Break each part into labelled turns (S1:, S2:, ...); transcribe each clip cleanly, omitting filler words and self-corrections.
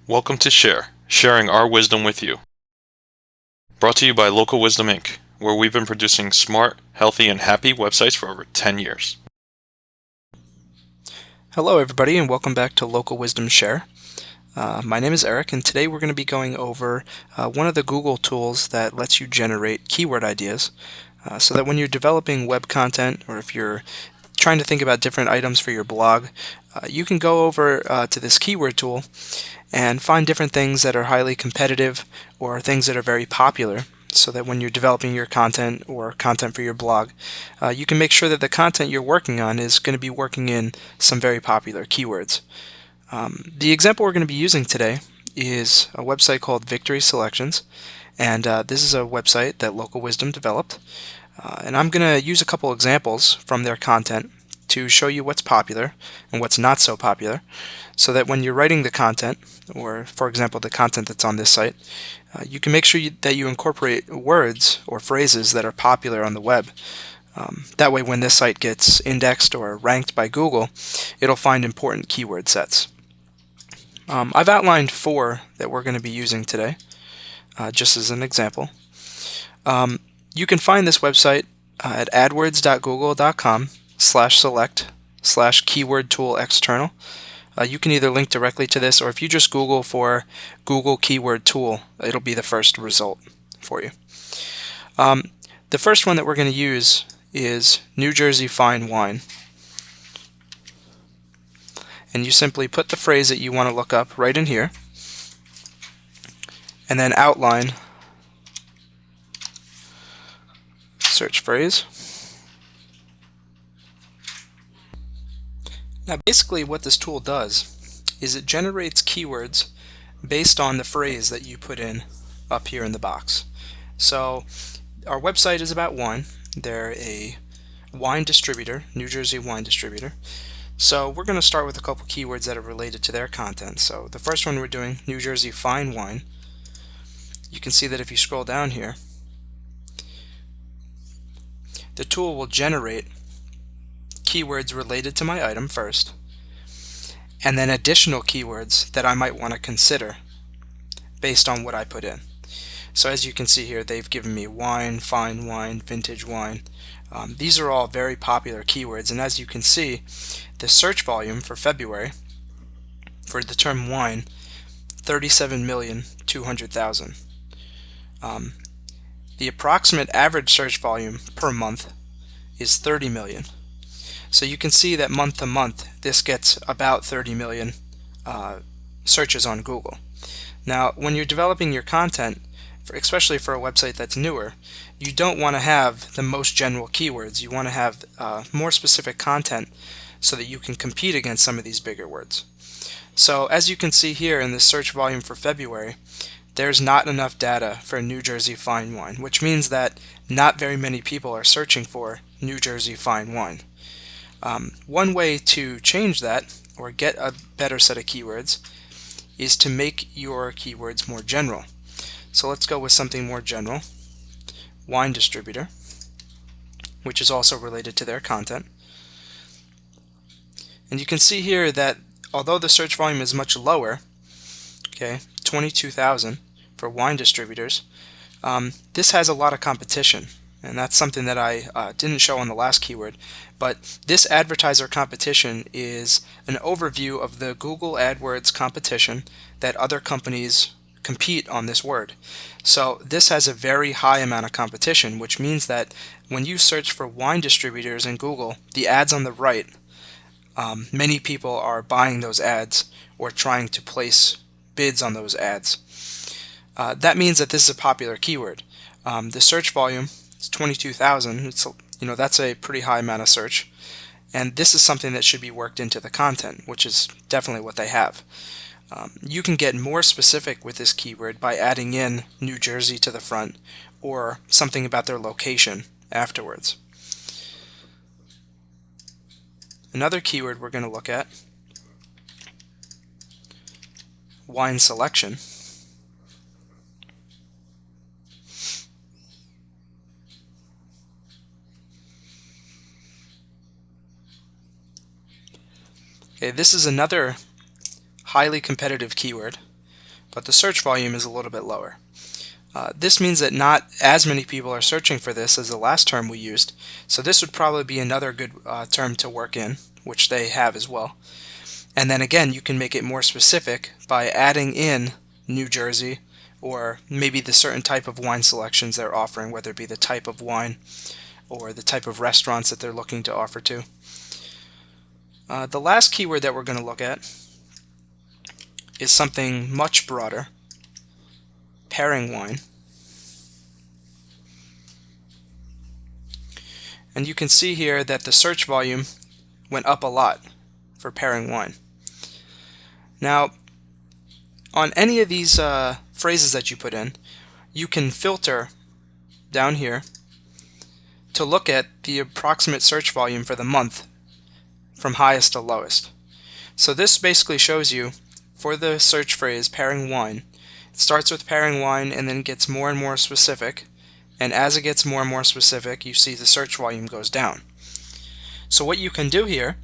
S1: Welcome to Share, sharing our wisdom with you. Brought to you by Local Wisdom Inc., where we've been producing smart, healthy, and happy websites for over 10 years.
S2: Hello everybody and welcome back to Local Wisdom Share. My name is Eric and today we're going to be going over one of the Google tools that lets you generate keyword ideas so that when you're developing web content or if you're trying to think about different items for your blog, you can go over to this keyword tool and find different things that are highly competitive or things that are very popular, so that when you're developing your content or content for your blog, you can make sure that the content you're working on is going to be working in some very popular keywords. The example we're going to be using today is a website called Victory Selections, and this is a website that Local Wisdom developed. And I'm going to use a couple examples from their content to show you what's popular and what's not so popular, so that when you're writing the content, or for example the content that's on this site, you can make sure that you incorporate words or phrases that are popular on the web. That way when this site gets indexed or ranked by Google, it'll find important keyword sets. I've outlined 4 that we're going to be using today, just as an example. You can find this website at adwords.google.com/select/keyword-tool-external. You can either link directly to this, or if you just Google for Google keyword tool, it'll be the first result for you. The first one that we're going to use is New Jersey Fine Wine. And you simply put the phrase that you want to look up right in here, and then outline search phrase. Now basically what this tool does is it generates keywords based on the phrase that you put in up here in the box. So our website is about wine. They're a wine distributor, New Jersey wine distributor. So we're going to start with a couple keywords that are related to their content. So the first one we're doing, New Jersey Fine Wine. You can see that if you scroll down here, the tool will generate keywords related to my item first, and then additional keywords that I might want to consider based on what I put in. So as you can see here, they've given me wine, fine wine, vintage wine. These are all very popular keywords, and as you can see, the search volume for February for the term wine, 37,200,000. The approximate average search volume per month is 30 million. So you can see that month to month this gets about 30 million searches on Google. Now when you're developing your content, especially for a website that's newer, you don't want to have the most general keywords. You want to have more specific content so that you can compete against some of these bigger words. So as you can see here in the search volume for February, there's not enough data for New Jersey Fine Wine, which means that not very many people are searching for New Jersey Fine Wine. One way to change that, or get a better set of keywords, is to make your keywords more general. So let's go with something more general. Wine distributor, which is also related to their content. And you can see here that although the search volume is much lower, 22,000 for wine distributors, this has a lot of competition. And that's something that I didn't show on the last keyword, but this advertiser competition is an overview of the Google AdWords competition that other companies compete on this word. So this has a very high amount of competition, which means that when you search for wine distributors in Google, the ads on the right, many people are buying those ads or trying to place bids on those ads. That means that this is a popular keyword. The search volume is 22,000. That's a pretty high amount of search, and this is something that should be worked into the content, which is definitely what they have. You can get more specific with this keyword by adding in New Jersey to the front, or something about their location afterwards. Another keyword we're going to look at, wine selection. Okay, this is another highly competitive keyword. but the search volume is a little bit lower. This means that not as many people are searching for this as the last term we used, so this would probably be another good term to work in, which they have as well. And then again, you can make it more specific by adding in New Jersey, or maybe the certain type of wine selections they're offering, whether it be the type of wine or the type of restaurants that they're looking to offer to. The last keyword that we're going to look at is something much broader: pairing wine. And you can see here that the search volume went up a lot for pairing wine. Now, on any of these phrases that you put in, you can filter down here to look at the approximate search volume for the month from highest to lowest. So this basically shows you, for the search phrase pairing wine, it starts with pairing wine and then gets more and more specific, and as it gets more and more specific, you see the search volume goes down. So what you can do here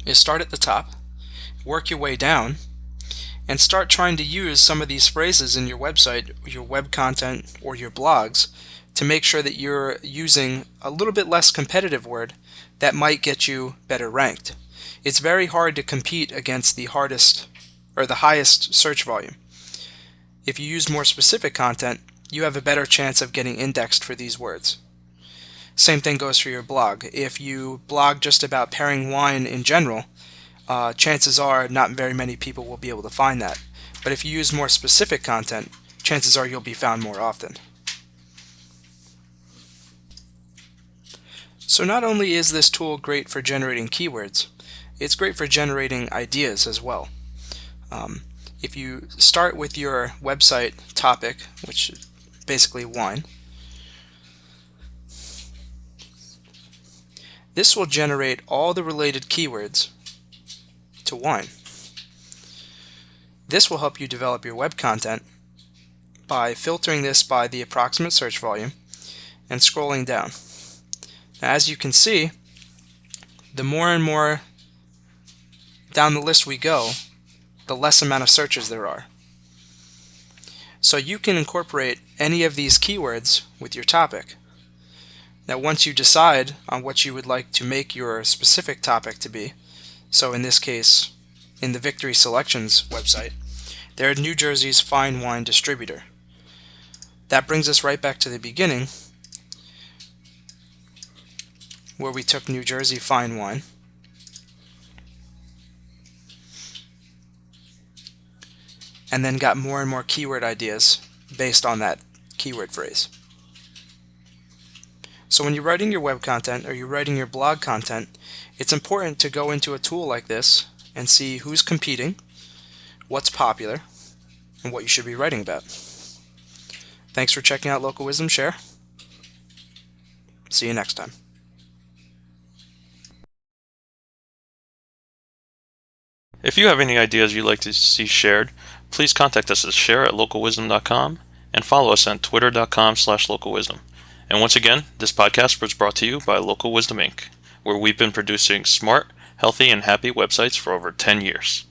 S2: is start at the top, work your way down, and start trying to use some of these phrases in your website, your web content, or your blogs to make sure that you're using a little bit less competitive word that might get you better ranked. It's very hard to compete against the hardest or the highest search volume. If you use more specific content, you have a better chance of getting indexed for these words. Same thing goes for your blog. If you blog just about pairing wine in general, chances are not very many people will be able to find that. But if you use more specific content, chances are you'll be found more often. So not only is this tool great for generating keywords, it's great for generating ideas as well. If you start with your website topic, which is basically wine, this will generate all the related keywords to wine. This will help you develop your web content by filtering this by the approximate search volume and scrolling down. Now, as you can see, the more and more down the list we go, the less amount of searches there are. So you can incorporate any of these keywords with your topic. Now, once you decide on what you would like to make your specific topic to be, so in this case, in the Victory Selections website, they're New Jersey's fine wine distributor. That brings us right back to the beginning, where we took New Jersey fine wine, and then got more and more keyword ideas based on that keyword phrase. So when you're writing your web content or you're writing your blog content, it's important to go into a tool like this and see who's competing, what's popular, and what you should be writing about. Thanks for checking out Local Wisdom Share. See you next time.
S1: If you have any ideas you'd like to see shared, please contact us at share@localwisdom.com and follow us on twitter.com/localwisdom. And once again, this podcast was brought to you by Local Wisdom Inc., where we've been producing smart, healthy, and happy websites for over 10 years.